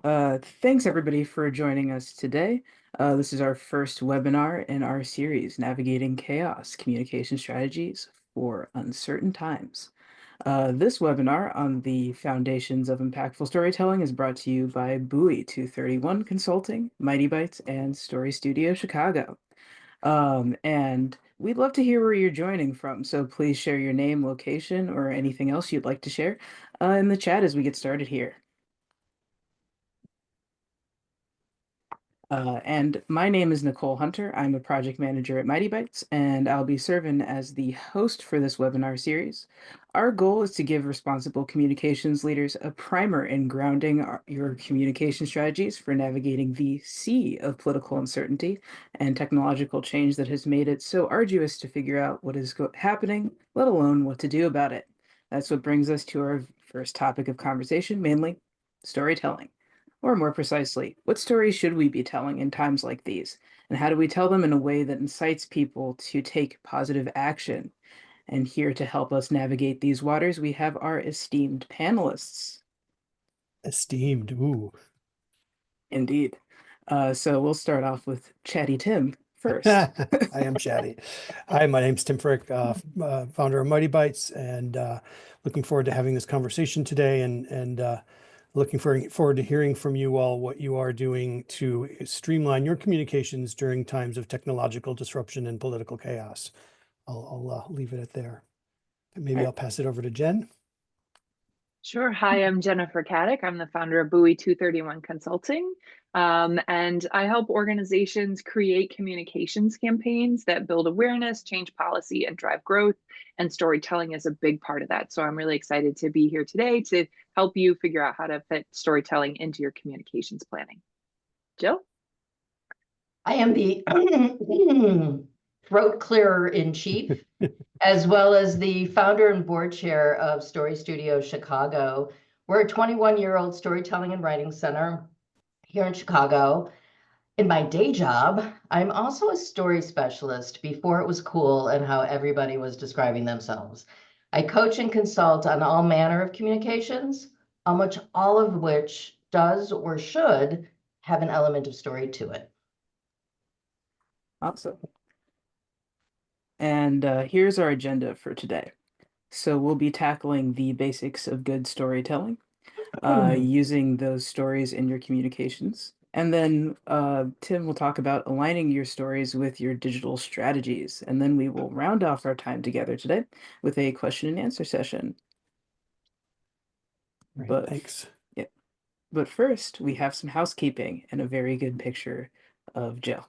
Thanks everybody for joining us today. This is our first webinar in our series, Navigating Chaos, Communication Strategies for Uncertain Times. This webinar on the foundations of impactful storytelling is brought to you by Buoy231 Consulting, Mightybytes, and StoryStudio Chicago. And we'd love to hear where you're joining from, so please share your name, location, or anything else you'd like to share in the chat as we get started here. And my name is Nicole Hunter. I'm a project manager at Mightybytes, and I'll be serving as the host for this webinar series. Our goal is to give responsible communications leaders a primer in grounding your communication strategies for navigating the sea of political uncertainty and technological change that has made it so arduous to figure out what is happening, let alone what to do about it. That's what brings us to our first topic of conversation, mainly storytelling. Or more precisely, what stories should we be telling in times like these? And how do we tell them in a way that incites people to take positive action? And here to help us navigate these waters, we have our esteemed panelists. Esteemed, ooh. Indeed. So we'll start off with Chatty Tim first. I am chatty. Hi, my name's Tim Frick, founder of Mightybytes, and looking forward to having this conversation today and looking forward to hearing from you all what you are doing to streamline your communications during times of technological disruption and political chaos. I'll leave it at there. And maybe I'll pass it over to Jen. Sure. Hi, I'm Jennifer Caddick. I'm the founder of Buoy231 Consulting. And I help organizations create communications campaigns that build awareness, change policy, and drive growth. And storytelling is a big part of that. So I'm really excited to be here today to help you figure out how to fit storytelling into your communications planning. Jill? I am the throat clearer in chief, as well as the founder and board chair of StoryStudio Chicago. We're a 21-year-old storytelling and writing center here in Chicago. In my day job, I'm also a story specialist before it was cool and how everybody was describing themselves. I coach and consult on all manner of communications, almost all of which does or should have an element of story to it. Awesome. And here's our agenda for today. So we'll be tackling the basics of good storytelling, using those stories in your communications. And then Tim will talk about aligning your stories with your digital strategies. And then we will round off our time together today with a question and answer session. Great, thanks. Yeah. But first, we have some housekeeping and a very good picture of Jill.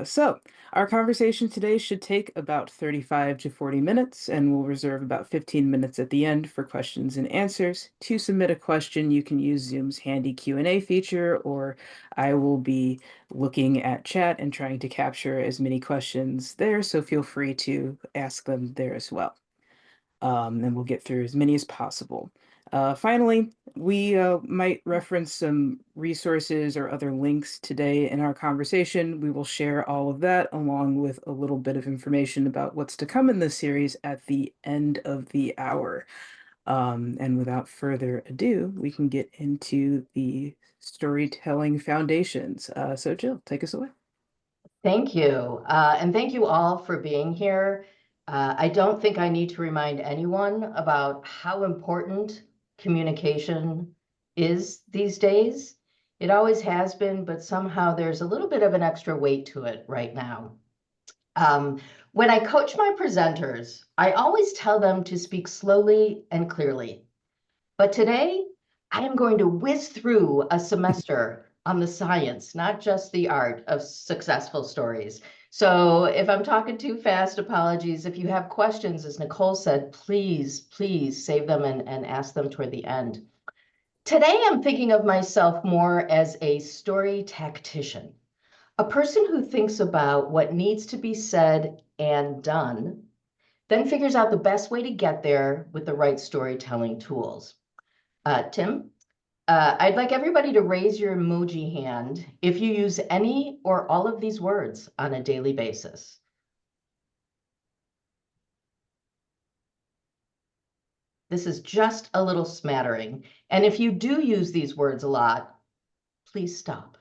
So our conversation today should take about 35 to 40 minutes, and we'll reserve about 15 minutes at the end for questions and answers. To submit a question, you can use Zoom's handy Q&A feature, or I will be looking at chat and trying to capture as many questions there, so feel free to ask them there as well. And we'll get through as many as possible. Finally, we might reference some resources or other links today in our conversation. We will share all of that along with a little bit of information about what's to come in this series at the end of the hour. And without further ado, we can get into the storytelling foundations. So Jill, take us away. Thank you. And thank you all for being here. I don't think I need to remind anyone about how important communication is these days. It always has been, but somehow there's a little bit of an extra weight to it right now. When I coach my presenters, I always tell them to speak slowly and clearly. But today, I am going to whiz through a semester on the science, not just the art of successful stories. So if I'm talking too fast, apologies. If you have questions, as Nicole said, please save them and ask them toward the end. Today, I'm thinking of myself more as a story tactician, a person who thinks about what needs to be said and done, then figures out the best way to get there with the right storytelling tools. Tim? I'd like everybody to raise your emoji hand if you use any or all of these words on a daily basis. This is just a little smattering. And if you do use these words a lot, please stop.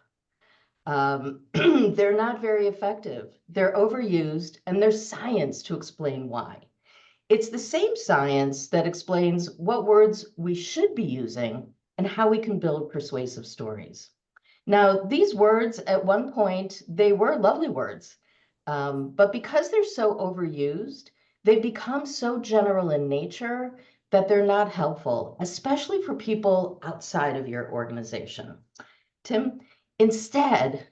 They're not very effective. They're overused, and there's science to explain why. It's the same science that explains what words we should be using and how we can build persuasive stories. Now, these words, at one point, they were lovely words, but because they're so overused, they've become so general in nature that they're not helpful, especially for people outside of your organization. Tim, instead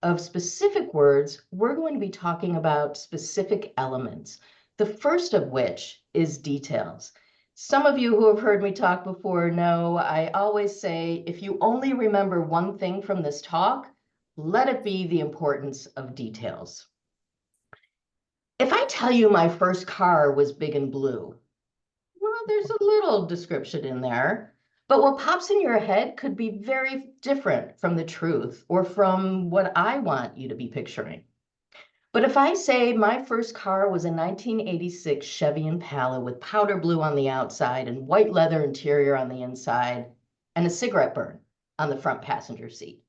of specific words, we're going to be talking about specific elements, the first of which is details. Some of you who have heard me talk before know I always say, if you only remember one thing from this talk, let it be the importance of details. If I tell you my first car was big and blue, well, there's a little description in there, but what pops in your head could be very different from the truth or from what I want you to be picturing. But if I say my first car was a 1986 Chevy Impala with powder blue on the outside and white leather interior on the inside and a cigarette burn on the front passenger seat,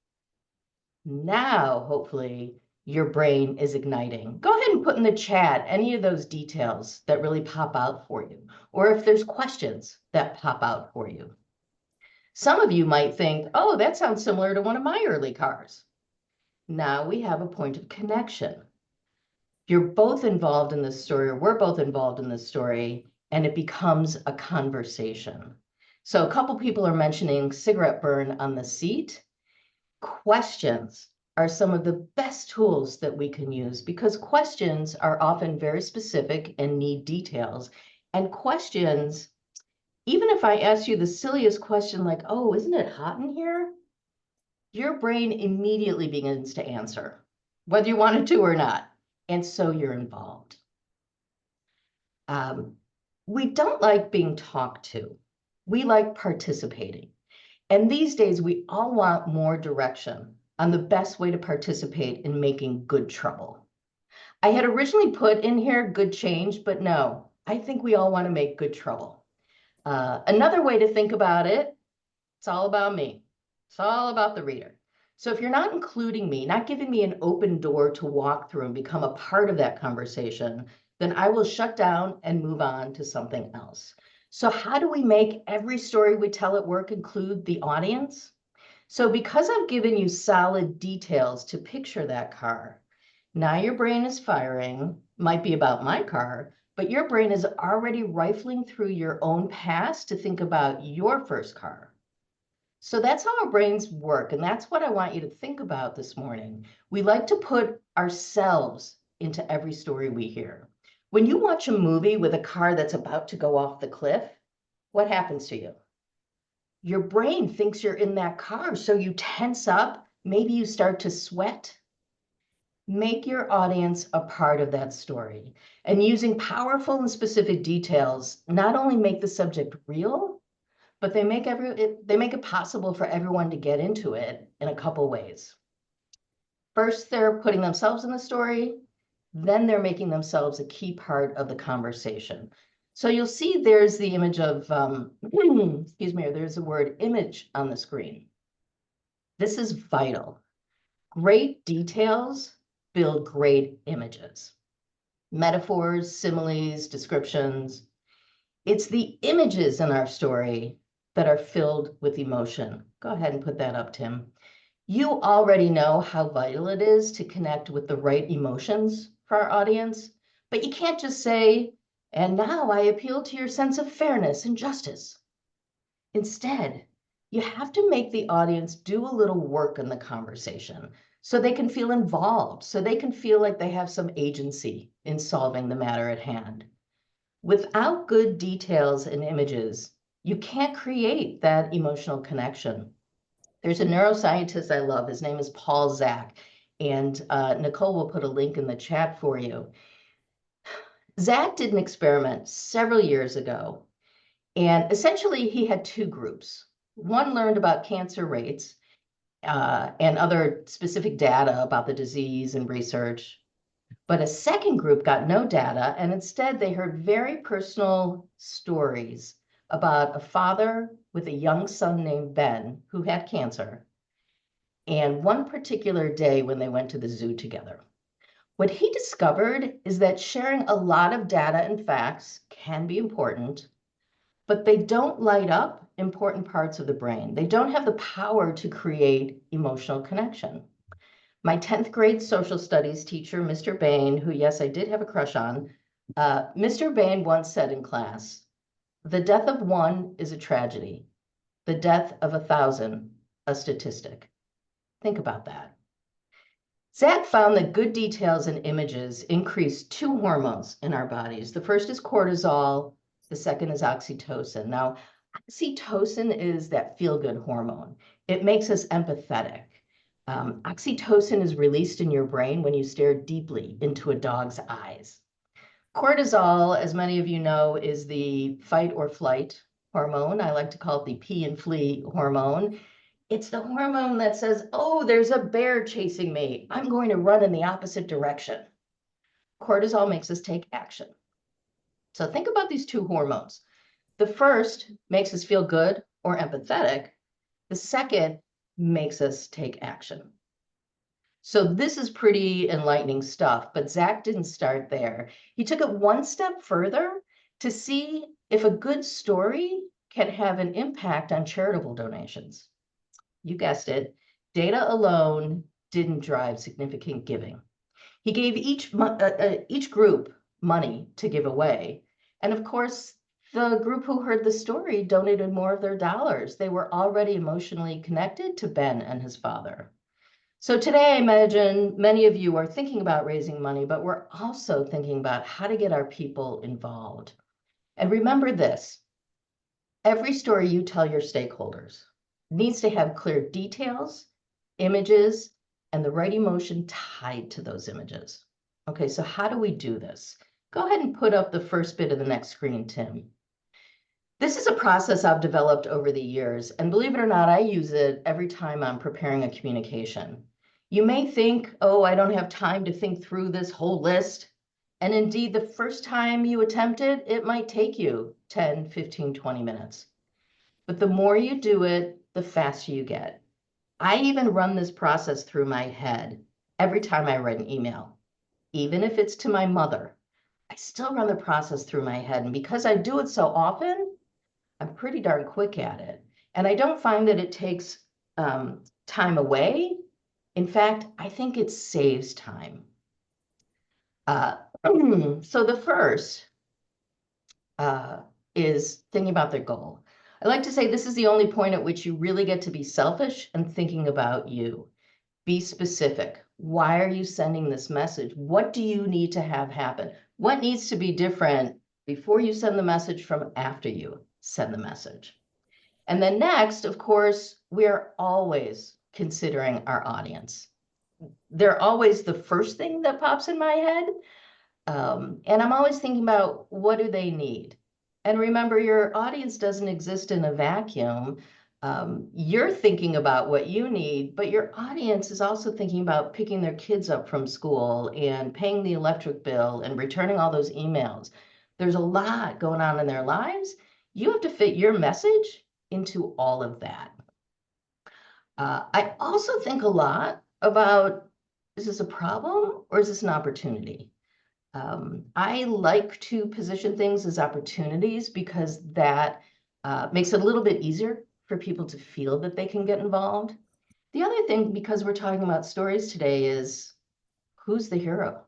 now, hopefully, your brain is igniting. Go ahead and put in the chat any of those details that really pop out for you, or if there's questions that pop out for you. Some of you might think, oh, that sounds similar to one of my early cars. Now we have a point of connection. You're both involved in this story, or we're both involved in this story, and it becomes a conversation. So a couple people are mentioning cigarette burn on the seat. Questions are some of the best tools that we can use because questions are often very specific and need details. And questions, even if I ask you the silliest question like, oh, isn't it hot in here? Your brain immediately begins to answer, whether you wanted to or not. And so you're involved. We don't like being talked to. We like participating. And these days, we all want more direction on the best way to participate in making good trouble. I had originally put in here good change, but no, I think we all want to make good trouble. Another way to think about it, it's all about me. It's all about the reader. So if you're not including me, not giving me an open door to walk through and become a part of that conversation, then I will shut down and move on to something else. So how do we make every story we tell at work include the audience? So because I've given you solid details to picture that car, now your brain is firing, might be about my car, but your brain is already rifling through your own past to think about your first car. So that's how our brains work, and that's what I want you to think about this morning. We like to put ourselves into every story we hear. When you watch a movie with a car that's about to go off the cliff, what happens to you? Your brain thinks you're in that car, so you tense up, maybe you start to sweat. Make your audience a part of that story. And using powerful and specific details not only make the subject real, but they make it possible for everyone to get into it in a couple ways. First, they're putting themselves in the story, then they're making themselves a key part of the conversation. So you'll see there's the image of, excuse me, or there's the word image on the screen. This is vital. Great details build great images. Metaphors, similes, descriptions. It's the images in our story that are filled with emotion. Go ahead and put that up, Tim. You already know how vital it is to connect with the right emotions for our audience, but you can't just say, and now I appeal to your sense of fairness and justice. Instead, you have to make the audience do a little work in the conversation so they can feel involved, so they can feel like they have some agency in solving the matter at hand. Without good details and images, you can't create that emotional connection. There's a neuroscientist I love. His name is Paul Zak, and Nicole will put a link in the chat for you. Zak did an experiment several years ago, and essentially he had two groups. One learned about cancer rates and other specific data about the disease and research. But a second group got no data, and instead they heard very personal stories about a father with a young son named Ben who had cancer, and one particular day when they went to the zoo together. What he discovered is that sharing a lot of data and facts can be important, but they don't light up important parts of the brain. They don't have the power to create emotional connection. My 10th grade social studies teacher, Mr. Bain, who, yes, I did have a crush on, Mr. Bain once said in class, "The death of one is a tragedy. The death of 1,000, a statistic." Think about that. Zach found that good details and images increase two hormones in our bodies. The first is cortisol, the second is oxytocin. Now, oxytocin is that feel-good hormone. It makes us empathetic. Oxytocin is released in your brain when you stare deeply into a dog's eyes. Cortisol, as many of you know, is the fight or flight hormone. I like to call it the pee and flee hormone. It's the hormone that says, oh, there's a bear chasing me. I'm going to run in the opposite direction. Cortisol makes us take action. So think about these two hormones. The first makes us feel good or empathetic. The second makes us take action. So this is pretty enlightening stuff, but Zach didn't start there. He took it one step further to see if a good story can have an impact on charitable donations. You guessed it, data alone didn't drive significant giving. He gave each group money to give away. And of course, the group who heard the story donated more of their dollars. They were already emotionally connected to Ben and his father. So today, I imagine many of you are thinking about raising money, but we're also thinking about how to get our people involved. And remember this, every story you tell your stakeholders needs to have clear details, images, and the right emotion tied to those images. Okay, so how do we do this? Go ahead and put up the first bit of the next screen, Tim. This is a process I've developed over the years, and believe it or not, I use it every time I'm preparing a communication. You may think, oh, I don't have time to think through this whole list. And indeed, the first time you attempt it, it might take you 10, 15, 20 minutes. But the more you do it, the faster you get. I even run this process through my head every time I write an email. Even if it's to my mother, I still run the process through my head. And because I do it so often, I'm pretty darn quick at it. And I don't find that it takes time away. In fact, I think it saves time. So the first is thinking about their goal. I like to say this is the only point at which you really get to be selfish and thinking about you. Be specific. Why are you sending this message? What do you need to have happen? What needs to be different before you send the message from after you send the message? And then next, of course, we are always considering our audience. They're always the first thing that pops in my head. And I'm always thinking about what do they need? And remember, your audience doesn't exist in a vacuum. You're thinking about what you need, but your audience is also thinking about picking their kids up from school and paying the electric bill and returning all those emails. There's a lot going on in their lives. You have to fit your message into all of that. I also think a lot about, is this a problem or is this an opportunity? I like to position things as opportunities because that makes it a little bit easier for people to feel that they can get involved. The other thing, because we're talking about stories today, is who's the hero?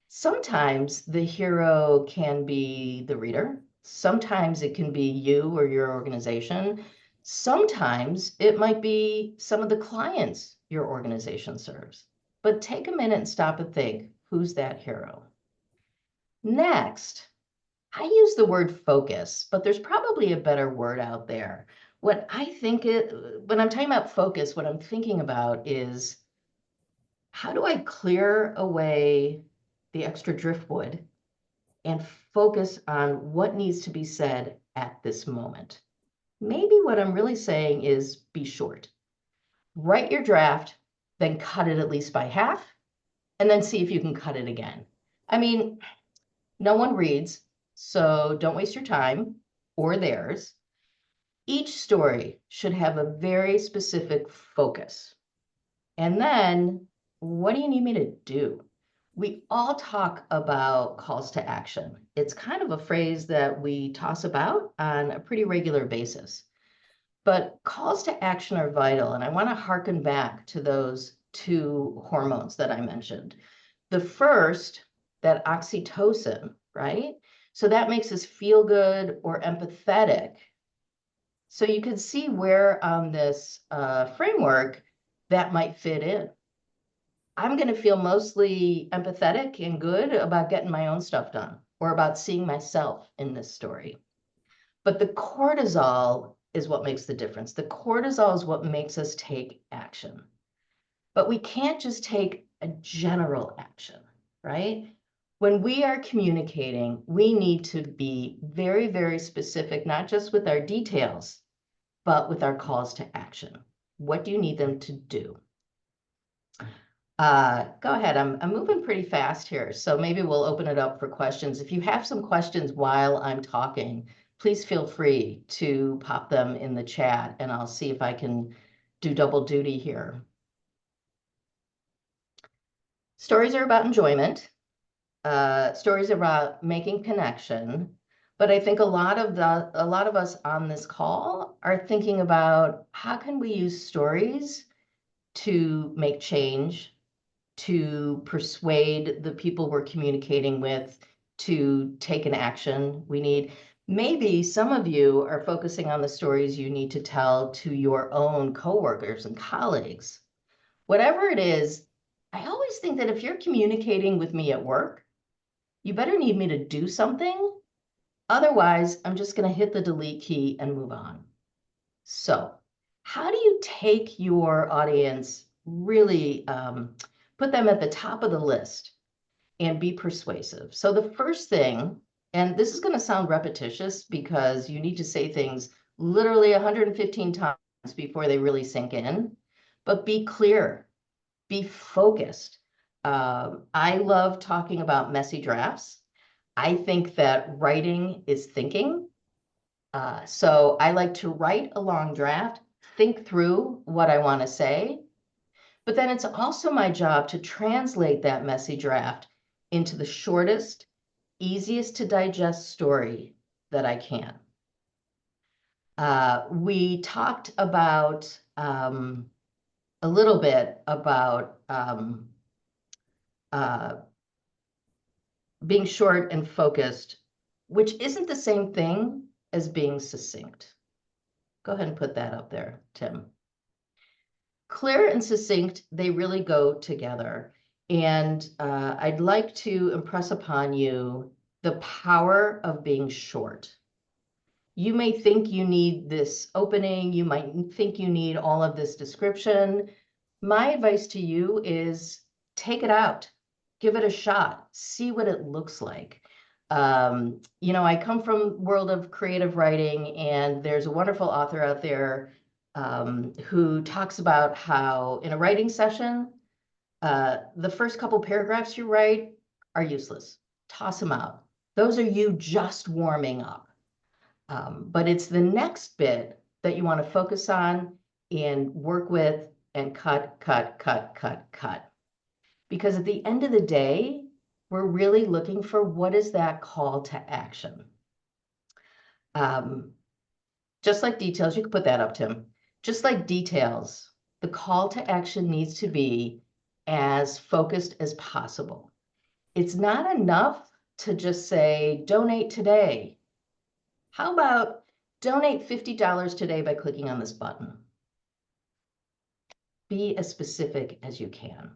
Sometimes the hero can be the reader. Sometimes it can be you or your organization. Sometimes it might be some of the clients your organization serves. But take a minute and stop and think, who's that hero? Next, I use the word focus, but there's probably a better word out there. When I'm talking about focus, what I'm thinking about is how do I clear away the extra driftwood and focus on what needs to be said at this moment? Maybe what I'm really saying is be short. Write your draft, then cut it at least by half, and then see if you can cut it again. I mean, no one reads, so don't waste your time. or theirs. Each story should have a very specific focus. And then, what do you need me to do? We all talk about calls to action. It's kind of a phrase that we toss about on a pretty regular basis. But calls to action are vital, and I want to harken back to those two hormones that I mentioned. The first, that oxytocin, right? So that makes us feel good or empathetic. So you can see where on this framework that might fit in. I'm going to feel mostly empathetic and good about getting my own stuff done or about seeing myself in this story. But the cortisol is what makes the difference. The cortisol is what makes us take action. But we can't just take a general action, right? When we are communicating, we need to be very, very specific, not just with our details, but with our calls to action. What do you need them to do? Go ahead. I'm moving pretty fast here, so maybe we'll open it up for questions. If you have some questions while I'm talking, please feel free to pop them in the chat, and I'll see if I can do double duty here. Stories are about enjoyment. Stories are about making connection. But I think a lot of us on this call are thinking about how can we use stories to make change, to persuade the people we're communicating with to take an action. Maybe some of you are focusing on the stories you need to tell to your own coworkers and colleagues. Whatever it is, I always think that if you're communicating with me at work, you better need me to do something. Otherwise, I'm just going to hit the delete key and move on. So how do you take your audience, really put them at the top of the list and be persuasive? So the first thing, and this is going to sound repetitious because you need to say things literally 115 times before they really sink in, but be clear, be focused. I love talking about messy drafts. I think that writing is thinking. So I like to write a long draft, think through what I want to say, but then it's also my job to translate that messy draft into the shortest, easiest to digest story that I can. We talked about a little bit about being short and focused, which isn't the same thing as being succinct. Go ahead and put that up there, Tim. Clear and succinct, they really go together. And I'd like to impress upon you the power of being short. You may think you need this opening. You might think you need all of this description. My advice to you is take it out. Give it a shot. See what it looks like. You know, I come from world of creative writing, and there's a wonderful author out there who talks about how in a writing session, the first couple paragraphs you write are useless. Toss them out. Those are you just warming up. But it's the next bit that you want to focus on and work with and cut. Because at the end of the day, we're really looking for what is that call to action. Just like details, you can put that up, Tim. Just like details, the call to action needs to be as focused as possible. It's not enough to just say, donate today. How about donate $50 today by clicking on this button? Be as specific as you can.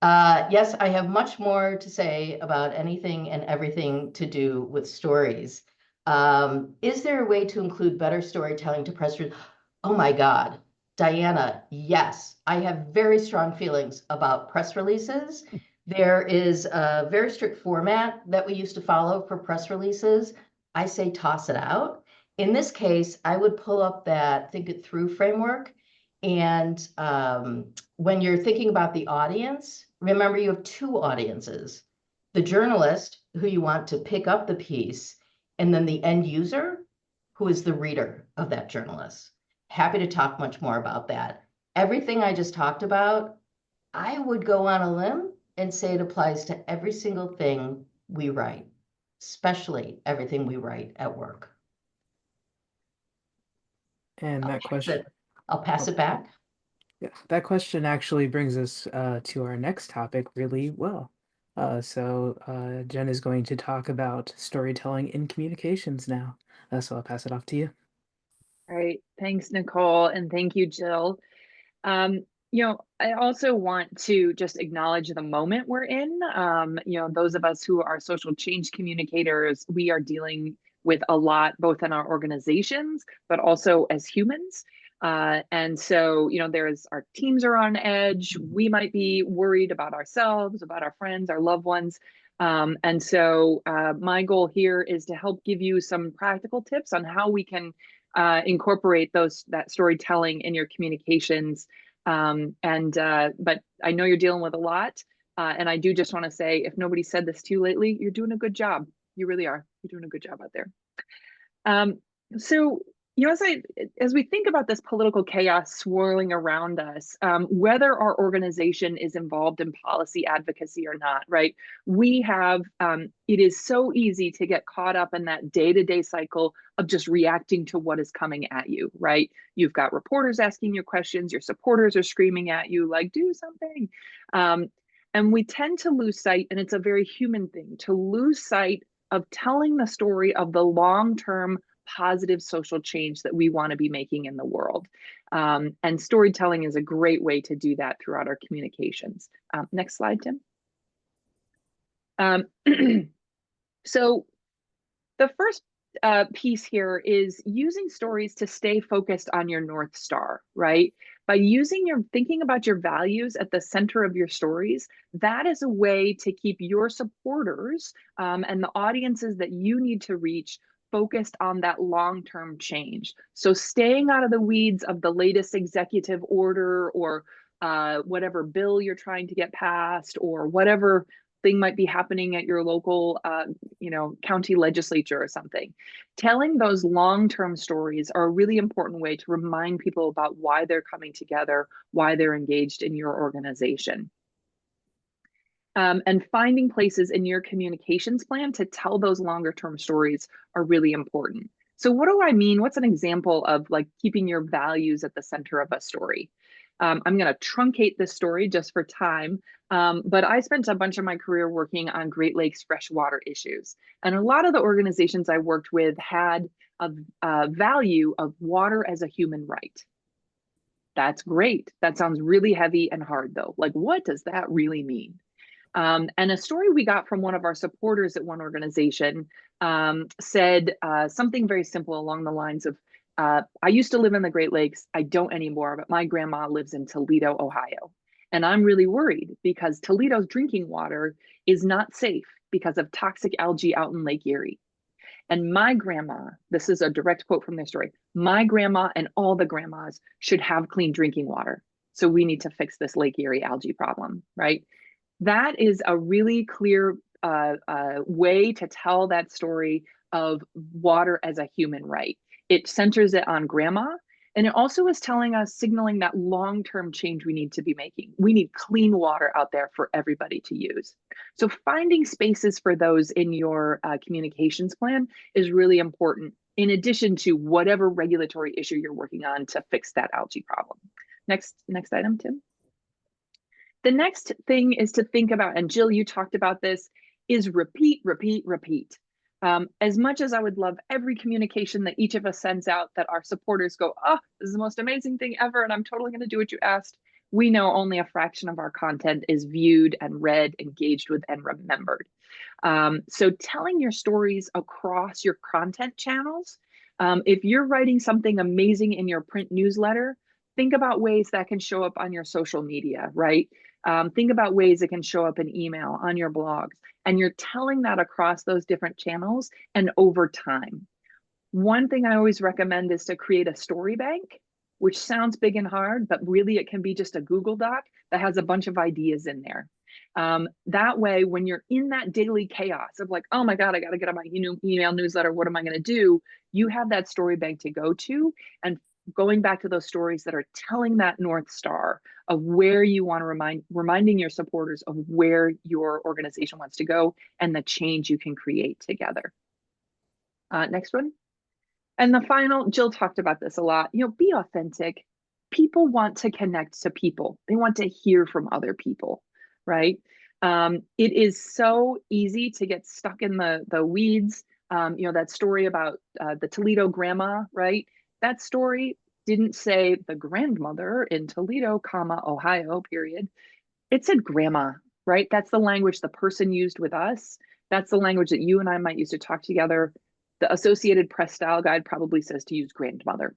Yes, I have much more to say about anything and everything to do with stories. Is there a way to include better storytelling to press release? Oh my God, Diana, yes. I have very strong feelings about press releases. There is a very strict format that we used to follow for press releases. I say toss it out. In this case, I would pull up that Think It Through framework. And when you're thinking about the audience, remember you have two audiences. The journalist who you want to pick up the piece and then the end user, who is the reader of that journalist. Happy to talk much more about that. Everything I just talked about, I would go on a limb and say it applies to every single thing we write, especially everything we write at work. And that question, I'll pass it back. yeah, that question actually brings us to our next topic really well. Jen is going to talk about storytelling in communications now. So I'll pass it off to you. All right. Thanks, Nicole. And thank you, Jill. I also want to just acknowledge the moment we're in. Those of us who are social change communicators, we are dealing with a lot, both in our organizations, but also as humans. There's our teams are on edge. We might be worried about ourselves, about our friends, our loved ones. My goal here is to help give you some practical tips on how we can incorporate that storytelling in your communications. But I know you're dealing with a lot. And I do just want to say, if nobody said this to you lately, you're doing a good job. You really are. You're doing a good job out there. As we think about this political chaos swirling around us, whether our organization is involved in policy advocacy or not, right? It is so easy to get caught up in that day-to-day cycle of just reacting to what is coming at you, right? You've got reporters asking you questions, your supporters are screaming at you, like, do something. And we tend to lose sight, and it's a very human thing, to lose sight of telling the story of the long-term positive social change that we want to be making in the world. And storytelling is a great way to do that throughout our communications. Next slide, Tim. So the first piece here is using stories to stay focused on your North Star, right? By thinking about your values at the center of your stories, that is a way to keep your supporters and the audiences that you need to reach focused on that long-term change. So staying out of the weeds of the latest executive order or whatever bill you're trying to get passed or whatever thing might be happening at your local county legislature or something. Telling those long-term stories are a really important way to remind people about why they're coming together, why they're engaged in your organization. And finding places in your communications plan to tell those longer term stories are really important. So what do I mean? What's an example of like keeping your values at the center of a story? I'm going to truncate this story just for time, but I spent a bunch of my career working on Great Lakes freshwater issues. And a lot of the organizations I worked with had a value of water as a human right. That's great. That sounds really heavy and hard though. Like, what does that really mean? And a story we got from one of our supporters at one organization said something very simple along the lines of, I used to live in the Great Lakes. I don't anymore, but my grandma lives in Toledo, Ohio. And I'm really worried because Toledo's drinking water is not safe because of toxic algae out in Lake Erie. And my grandma, this is a direct quote from their story, my grandma and all the grandmas should have clean drinking water. So we need to fix this Lake Erie algae problem, right? That is a really clear way to tell that story of water as a human right. It centers it on grandma, and it also is signaling that long-term change we need to be making. We need clean water out there for everybody to use. So finding spaces for those in your communications plan is really important, in addition to whatever regulatory issue you're working on to fix that algae problem. Next item, Tim. The next thing is to think about, and Jill, you talked about this, is repeat, repeat, repeat. As much as I would love every communication that each of us sends out that our supporters go, oh, this is the most amazing thing ever, and I'm totally going to do what you asked. We know only a fraction of our content is viewed and read, engaged with, and remembered. So telling your stories across your content channels, if you're writing something amazing in your print newsletter, think about ways that can show up on your social media, right? Think about ways it can show up in email, on your blogs, and you're telling that across those different channels and over time. One thing I always recommend is to create a story bank, which sounds big and hard, but really it can be just a Google Doc that has a bunch of ideas in there. That way, when you're in that daily chaos of like, oh my God, I got to get on my email newsletter, what am I going to do? You have that story bank to go to, and going back to those stories that are telling that North Star of where you want to reminding your supporters of where your organization wants to go and the change you can create together. Next one. And the final, Jill talked about this a lot, be authentic. People want to connect to people. They want to hear from other people, right? It is so easy to get stuck in the weeds. That story about the Toledo grandma, right? That story didn't say the grandmother in Toledo, Ohio, period. It said grandma, right? That's the language the person used with us. That's the language that you and I might use to talk together. The Associated Press style guide probably says to use grandmother.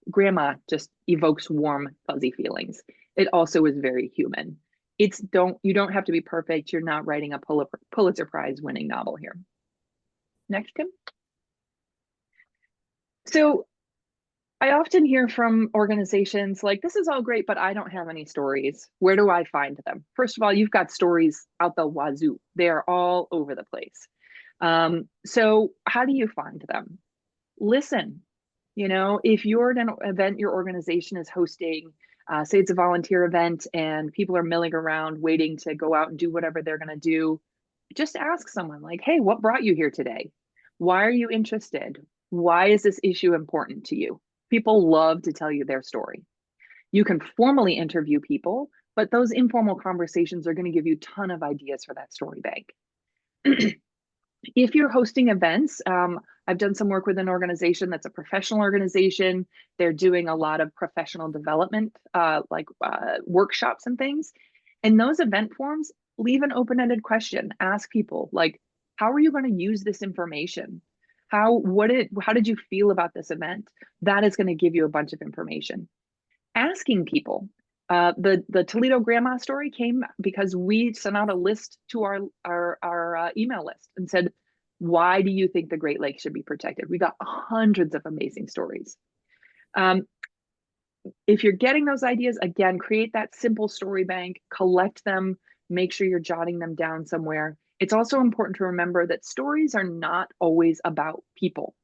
Grandma just evokes warm, fuzzy feelings. It also is very human. You don't have to be perfect. You're not writing a Pulitzer Prize winning novel here. Next, Kim. So I often hear from organizations like, this is all great, but I don't have any stories. Where do I find them? First of all, you've got stories out the wazoo. They are all over the place. So how do you find them? Listen, if you're at an event your organization is hosting, say it's a volunteer event and people are milling around waiting to go out and do whatever they're going to do, just ask someone like, hey, what brought you here today? Why are you interested? Why is this issue important to you? People love to tell you their story. You can formally interview people, but those informal conversations are going to give you a ton of ideas for that story bank. If you're hosting events, I've done some work with an organization that's a professional organization. They're doing a lot of professional development, like workshops and things. In those event forms, leave an open-ended question. Ask people like, how are you going to use this information? How did you feel about this event? That is going to give you a bunch of information. Asking people. The Toledo grandma story came because we sent out a list to our email list and said, why do you think the Great Lakes should be protected? We got hundreds of amazing stories. If you're getting those ideas, again, create that simple story bank, collect them, make sure you're jotting them down somewhere. It's also important to remember that stories are not always about people.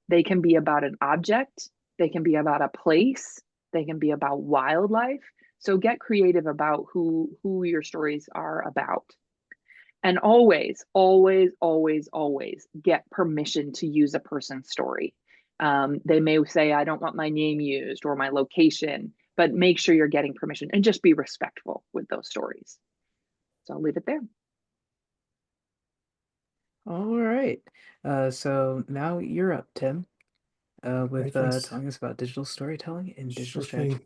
They can be about an object, they can be about a place, they can be about wildlife. So get creative about who your stories are about. And always, always, always, always get permission to use a person's story. They may say, I don't want my name used or my location, but make sure you're getting permission and just be respectful with those stories. So I'll leave it there. All right. So now you're up, Tim, with telling us about digital storytelling and digital strategy.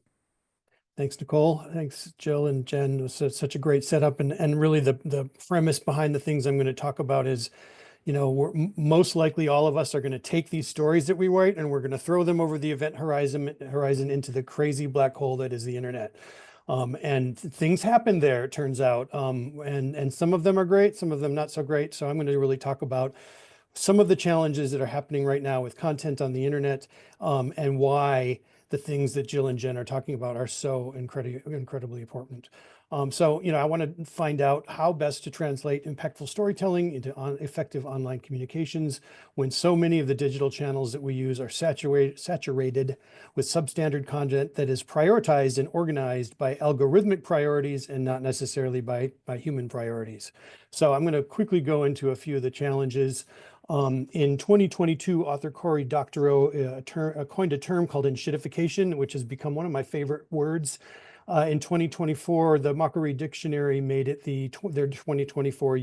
Thanks, Nicole. Thanks, Jill and Jen. It was such a great setup. And really the premise behind the things I'm going to talk about is, we're most likely all of us are going to take these stories that we write and we're going to throw them over the event horizon into the crazy black hole that is the internet. And things happen there, it turns out. And some of them are great, some of them not so great. So I'm going to really talk about some of the challenges that are happening right now with content on the internet, and why the things that Jill and Jen are talking about are so incredibly important. So, I want to find out how best to translate impactful storytelling into effective online communications when so many of the digital channels that we use are saturated with substandard content that is prioritized and organized by algorithmic priorities and not necessarily by human priorities. So I'm going to quickly go into a few of the challenges. In 2022, author Cory Doctorow coined a term called enshittification, which has become one of my favorite words. In 2024, the Mockery Dictionary made it their 2024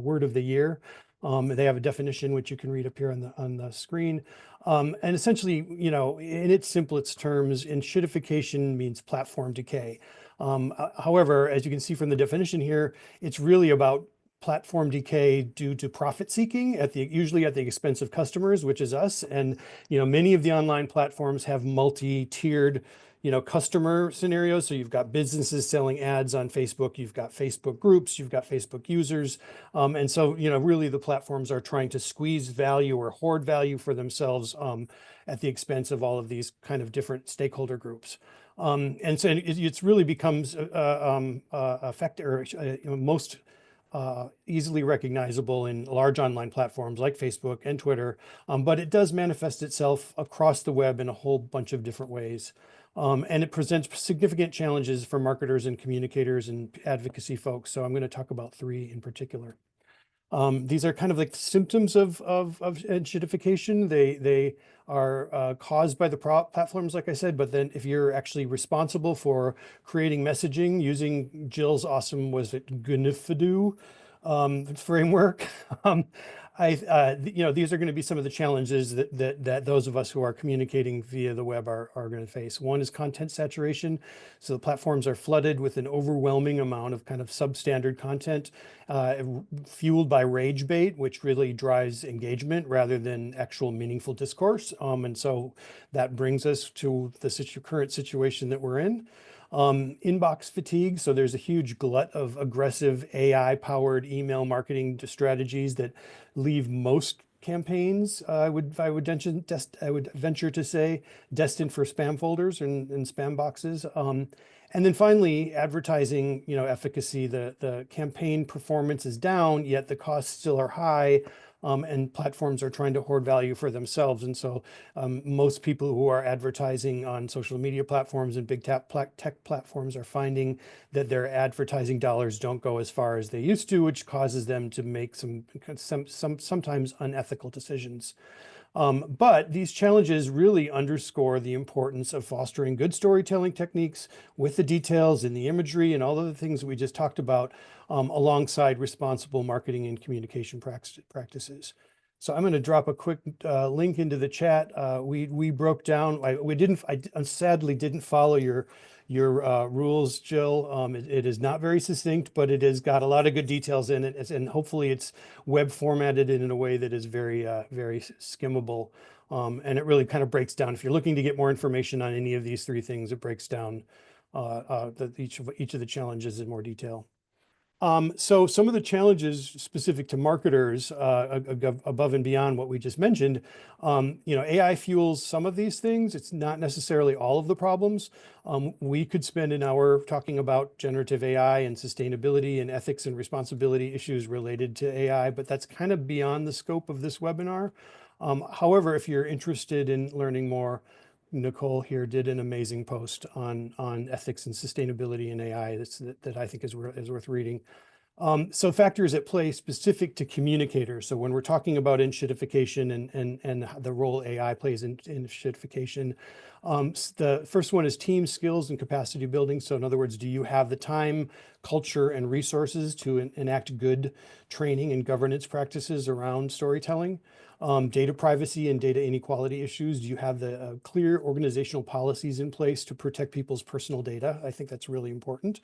word of the year. They have a definition which you can read up here on the screen. And essentially, in its simplest terms, enshittification means platform decay. However, as you can see from the definition here, it's really about platform decay due to profit seeking usually at the expense of customers, which is us. And many of the online platforms have multi-tiered customer scenarios. So you've got businesses selling ads on Facebook, you've got Facebook groups, you've got Facebook users. And so, really the platforms are trying to squeeze value or hoard value for themselves at the expense of all of these kind of different stakeholder groups. And so it's really becomes effective, or most easily recognizable in large online platforms like Facebook and Twitter, but it does manifest itself across the web in a whole bunch of different ways. And it presents significant challenges for marketers and communicators and advocacy folks. So I'm going to talk about 3 in particular. These are kind of like symptoms of agidification. They are caused by the platforms, like I said, but then if you're actually responsible for creating messaging using Jill's awesome, was it Gunifadu framework, these are going to be some of the challenges that those of us who are communicating via the web are going to face. One is content saturation. So the platforms are flooded with an overwhelming amount of kind of substandard content, fueled by rage bait, which really drives engagement rather than actual meaningful discourse. And so that brings us to the current situation that we're in. Inbox fatigue. So there's a huge glut of aggressive AI-powered email marketing strategies that leave most campaigns, I would venture to say, destined for spam folders and spam boxes. And then finally, advertising, efficacy. The campaign performance is down, yet the costs still are high. And platforms are trying to hoard value for themselves. And so most people who are advertising on social media platforms and big tech platforms are finding that their advertising dollars don't go as far as they used to, which causes them to make some sometimes unethical decisions. But these challenges really underscore the importance of fostering good storytelling techniques with the details and the imagery and all of the things we just talked about, alongside responsible marketing and communication practices. So I'm going to drop a quick link into the chat. We broke down. I sadly didn't follow your rules, Jill. It is not very succinct, but it has got a lot of good details in it, and hopefully it's web formatted in a way that is very very skimmable. And it really kind of breaks down. If you're looking to get more information on any of these 3 things, it breaks down each of the challenges in more detail. So some of the challenges specific to marketers, above and beyond what we just mentioned, AI fuels some of these things. It's not necessarily all of the problems. We could spend an hour talking about generative AI and sustainability and ethics and responsibility issues related to AI, but that's kind of beyond the scope of this webinar. However, if you're interested in learning more, Nicole here did an amazing post on ethics and sustainability in AI that I think is worth reading. So factors at play specific to communicators. So when we're talking about enshittification and the role AI plays in enshittification, the first one is team skills and capacity building. So in other words, do you have the time, culture, and resources to enact good training and governance practices around storytelling? Data privacy and data inequality issues. Do you have the clear organizational policies in place to protect people's personal data? I think that's really important,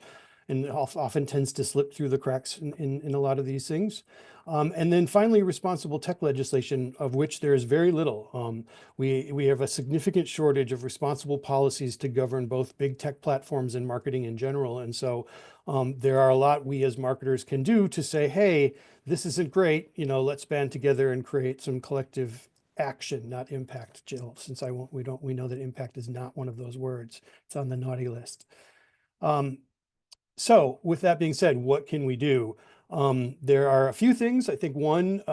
and often tends to slip through the cracks in a lot of these things. And then finally, responsible tech legislation, of which there is very little. We have a significant shortage of responsible policies to govern both big tech platforms and marketing in general. And so there are a lot we as marketers can do to say, hey, this isn't great, let's band together and create some collective action, not impact, Jill, since we know that impact is not one of those words. It's on the naughty list. So with that being said, what can we do? There are a few things. I think one,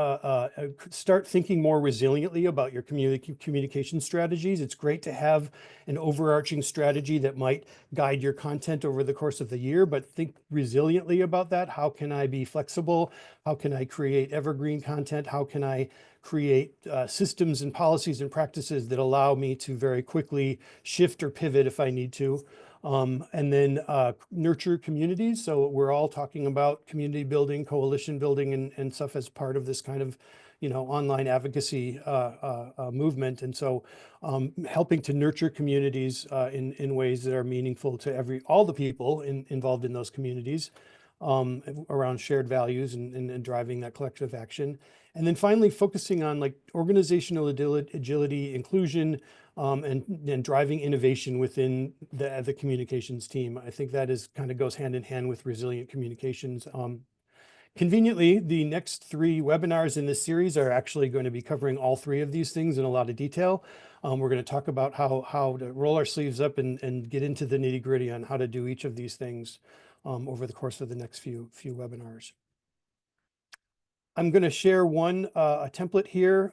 start thinking more resiliently about your communication strategies. It's great to have an overarching strategy that might guide your content over the course of the year, but think resiliently about that. How can I be flexible? How can I create evergreen content? How can I create systems and policies and practices that allow me to very quickly shift or pivot if I need to? And then nurture communities. So we're all talking about community building, coalition building, and stuff as part of this kind of, online advocacy movement. And so helping to nurture communities in ways that are meaningful to all the people involved in those communities, around shared values and driving that collective action. And then finally, focusing on like organizational agility, inclusion, and driving innovation within the communications team. I think that kind of goes hand in hand with resilient communications. Conveniently, the next 3 webinars in this series are actually going to be covering all 3 of these things in a lot of detail. We're going to talk about how to roll our sleeves up and get into the nitty gritty on how to do each of these things over the course of the next few webinars. I'm going to share a template here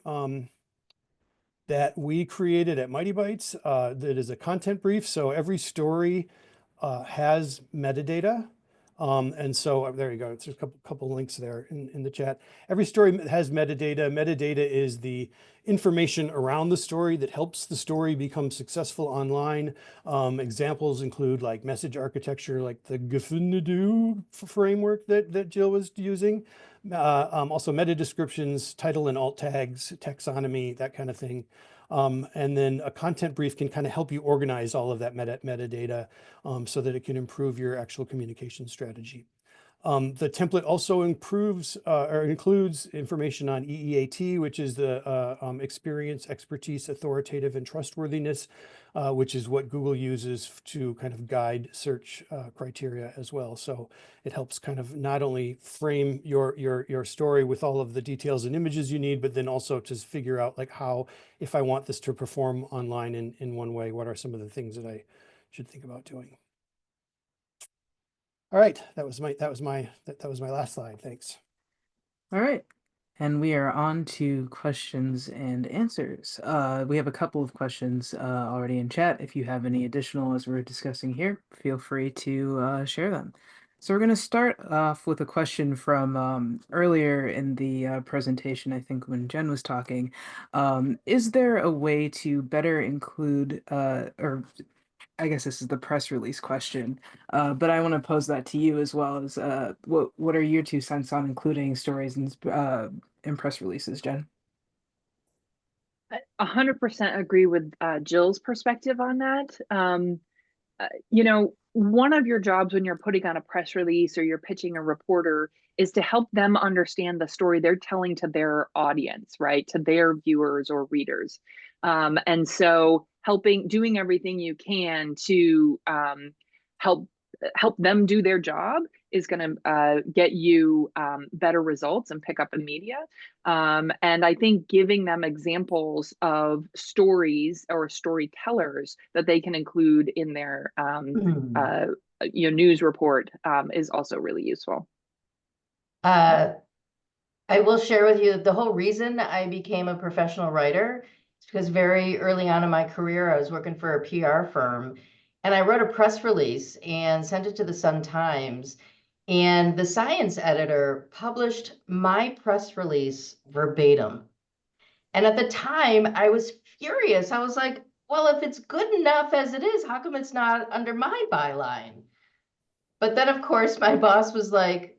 that we created at Mightybytes that is a content brief. So every story has metadata. And so there you go. There's a couple links there in the chat. Every story has metadata. Metadata is the information around the story that helps the story become successful online. Examples include like message architecture, like the GFNADO framework that Jill was using. Also meta descriptions, title and alt tags, taxonomy, that kind of thing. And then a content brief can kind of help you organize all of that metadata so that it can improve your actual communication strategy. The template also includes information on EEAT, which is the experience, expertise, authoritative, and trustworthiness, which is what Google uses to kind of guide search criteria as well. So it helps kind of not only frame your story with all of the details and images you need, but then also to figure out like how, if I want this to perform online in one way, what are some of the things that I should think about doing. All right, that was my last slide. Thanks. All right. And we are on to questions and answers. We have a couple of questions already in chat. If you have any additional as we're discussing here, feel free to share them. So we're going to start off with a question from earlier in the presentation, I think when Jen was talking. Is there a way to better include, or I guess this is the press release question, but I want to pose that to you as well as what are your 2 cents on including stories in press releases, Jen? 100% agree with Jill's perspective on that. You know, one of your jobs when you're putting on a press release or you're pitching a reporter is to help them understand the story they're telling to their audience, right? To their viewers or readers. And so doing everything you can to help them do their job is going to get you better results and pick up in media. And I think giving them examples of stories or storytellers that they can include in their news report is also really useful. I will share with you the whole reason I became a professional writer is because very early on in my career, I was working for a PR firm and I wrote a press release and sent it to the Sun-Times. And the science editor published my press release verbatim. And at the time, I was furious. I was like, well, if it's good enough as it is, how come it's not under my byline? But then, of course, my boss was like,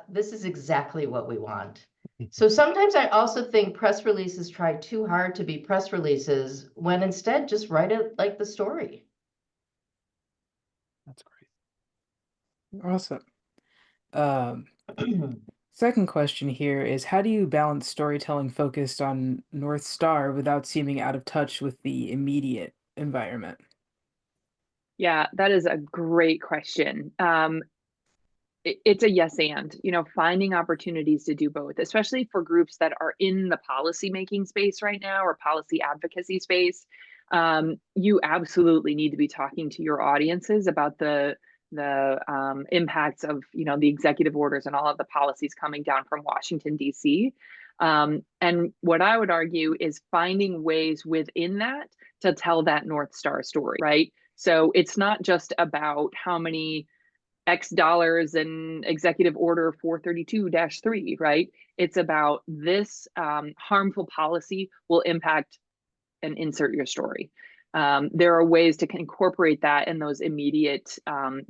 this is exactly what we want. So sometimes I also think press releases try too hard to be press releases when instead just write it like the story. That's great. Awesome. Second question here is, how do you balance storytelling focused on North Star without seeming out of touch with the immediate environment? Yeah, that is a great question. It's a yes and, finding opportunities to do both, especially for groups that are in the policy making space right now or policy advocacy space. You absolutely need to be talking to your audiences about the impacts of the executive orders and all of the policies coming down from Washington, D.C. And what I would argue is finding ways within that to tell that North Star story, right? So it's not just about how many X dollars in executive order 432-3, right? It's about this harmful policy will impact and insert your story. There are ways to incorporate that in those immediate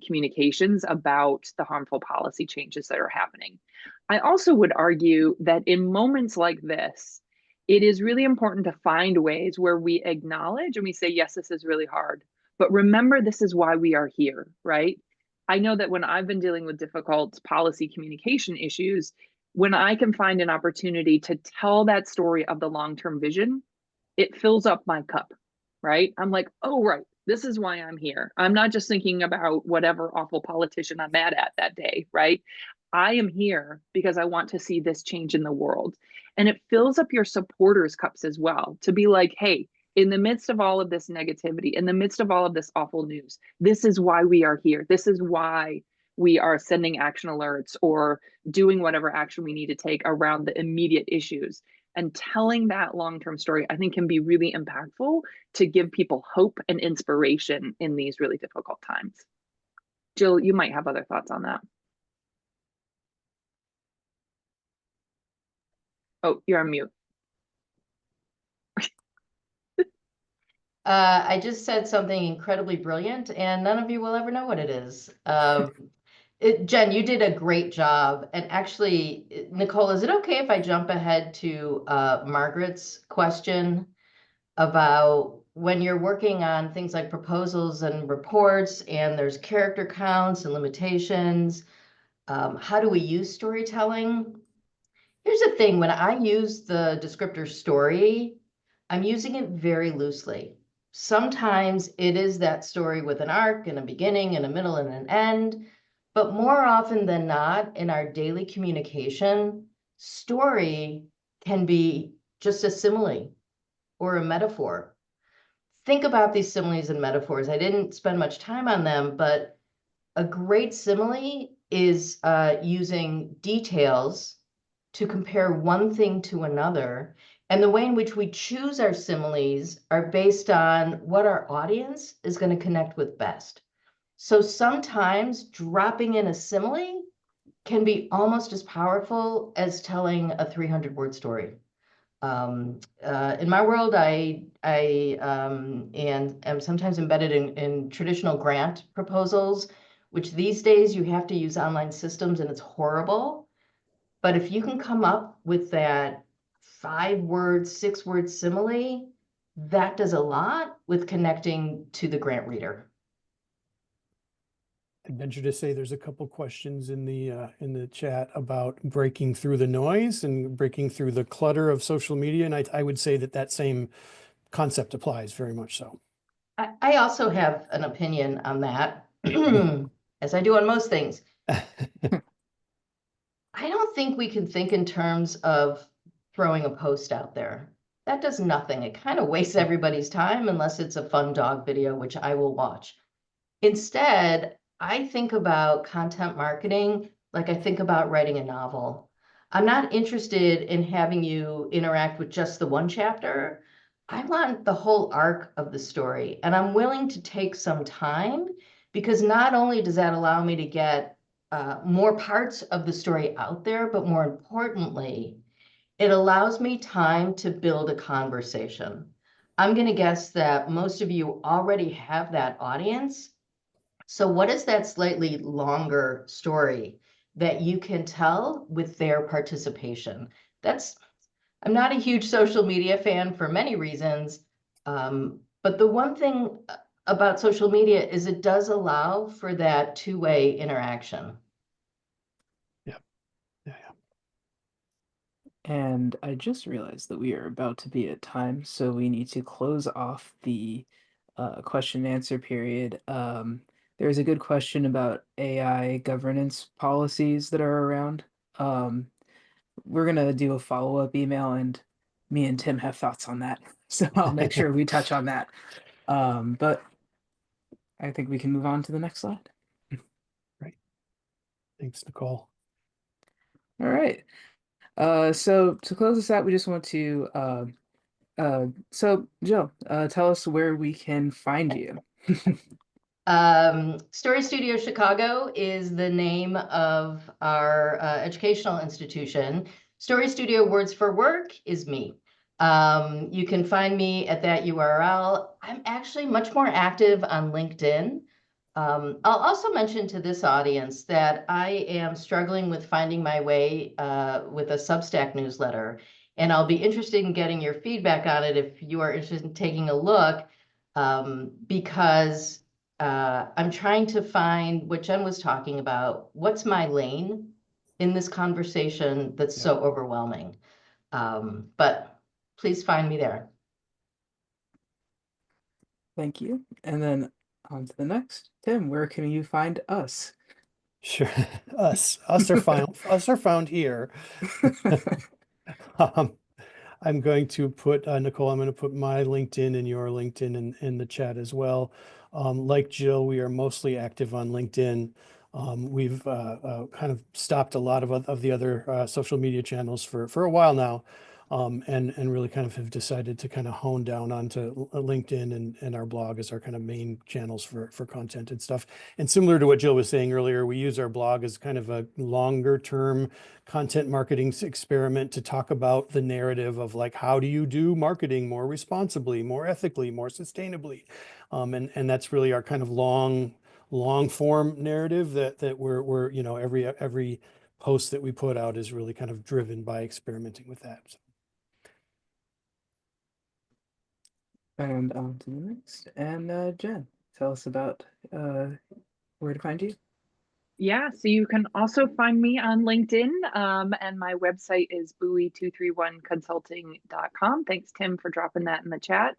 communications about the harmful policy changes that are happening. I also would argue that in moments like this, it is really important to find ways where we acknowledge and we say, yes, this is really hard, but remember, this is why we are here, right? I know that when I've been dealing with difficult policy communication issues, when I can find an opportunity to tell that story of the long-term vision, it fills up my cup, right? I'm like, oh, right, this is why I'm here. I'm not just thinking about whatever awful politician I'm mad at that day, right? I am here because I want to see this change in the world. And it fills up your supporters' cups as well to be like, hey, in the midst of all of this negativity, in the midst of all of this awful news, this is why we are here. This is why we are sending action alerts or doing whatever action we need to take around the immediate issues. And telling that long-term story, I think, can be really impactful to give people hope and inspiration in these really difficult times. Jill, you might have other thoughts on that. Oh, you're on mute. I just said something incredibly brilliant, and none of you will ever know what it is. Jen, you did a great job. And actually, Nicole, is it okay if I jump ahead to Margaret's question about when you're working on things like proposals and reports, and there's character counts and limitations, how do we use storytelling? Here's the thing, when I use the descriptor story, I'm using it very loosely. Sometimes it is that story with an arc and a beginning and a middle and an end, but more often than not in our daily communication, story can be just a simile or a metaphor. Think about these similes and metaphors. I didn't spend much time on them, but a great simile is using details to compare one thing to another. And the way in which we choose our similes are based on what our audience is going to connect with best. So sometimes dropping in a simile can be almost as powerful as telling a 300-word story. In my world, I am sometimes embedded in traditional grant proposals, which these days you have to use online systems and it's horrible. But if you can come up with that 5-word, 6-word simile, that does a lot with connecting to the grant reader. I'd venture to say there's a couple questions in the chat about breaking through the noise and breaking through the clutter of social media. And I would say that same concept applies very much so. I also have an opinion on that, as I do on most things. I don't think we can think in terms of throwing a post out there. That does nothing. It kind of wastes everybody's time unless it's a fun dog video, which I will watch. Instead, I think about content marketing like I think about writing a novel. I'm not interested in having you interact with just the one chapter. I want the whole arc of the story, and I'm willing to take some time because not only does that allow me to get more parts of the story out there, but more importantly, it allows me time to build a conversation. I'm going to guess that most of you already have that audience. So what is that slightly longer story that you can tell with their participation? I'm not a huge social media fan for many reasons, but the one thing about social media is it does allow for that two-way interaction. Yeah. And I just realized that we are about to be at time, so we need to close off the question and answer period. There's a good question about AI governance policies that are around. We're gonna do a follow-up email, and me and Tim have thoughts on that, so I'll make sure we touch on that. But I think we can move on to the next slide. Right. Thanks, Nicole. All right. So to close this out, we just want to so Jill, tell us where we can find you. StoryStudio Chicago is the name of our educational institution. StoryStudio Words for Work is me. You can find me at that URL. I'm actually much more active on LinkedIn. I'll also mention to this audience that I am struggling with finding my way with a Substack newsletter, and I'll be interested in getting your feedback on it if you are interested in taking a look, because I'm trying to find what Jen was talking about. What's my lane in this conversation that's so overwhelming? But please find me there. Thank you. And then on to the next. Tim, where can you find us? Sure. Us are found here. Um, I'm going to put, Nicole, I'm going to put my LinkedIn and your LinkedIn in the chat as well. Like Jill, we are mostly active on LinkedIn. We've kind of stopped a lot of the other social media channels for a while now, and really kind of have decided to kind of hone down onto LinkedIn and our blog as our kind of main channels for content and stuff. And similar to what Jill was saying earlier, we use our blog as kind of a longer term content marketing experiment to talk about the narrative of like, how do you do marketing more responsibly, more ethically, more sustainably? And that's really our kind of long form narrative that we're you know, every post that we put out is really kind of driven by experimenting with that. So. And on to the next. And Jen, tell us about where to find you. Yeah, so you can also find me on LinkedIn, and my website is Buoy231Consulting.com. Thanks, Tim, for dropping that in the chat.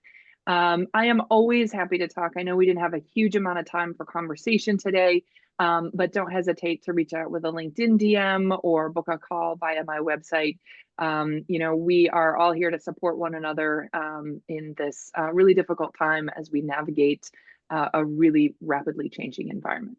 I am always happy to talk. I know we didn't have a huge amount of time for conversation today, but don't hesitate to reach out with a LinkedIn DM or book a call via my website. You know, we are all here to support one another in this really difficult time as we navigate a really rapidly changing environment.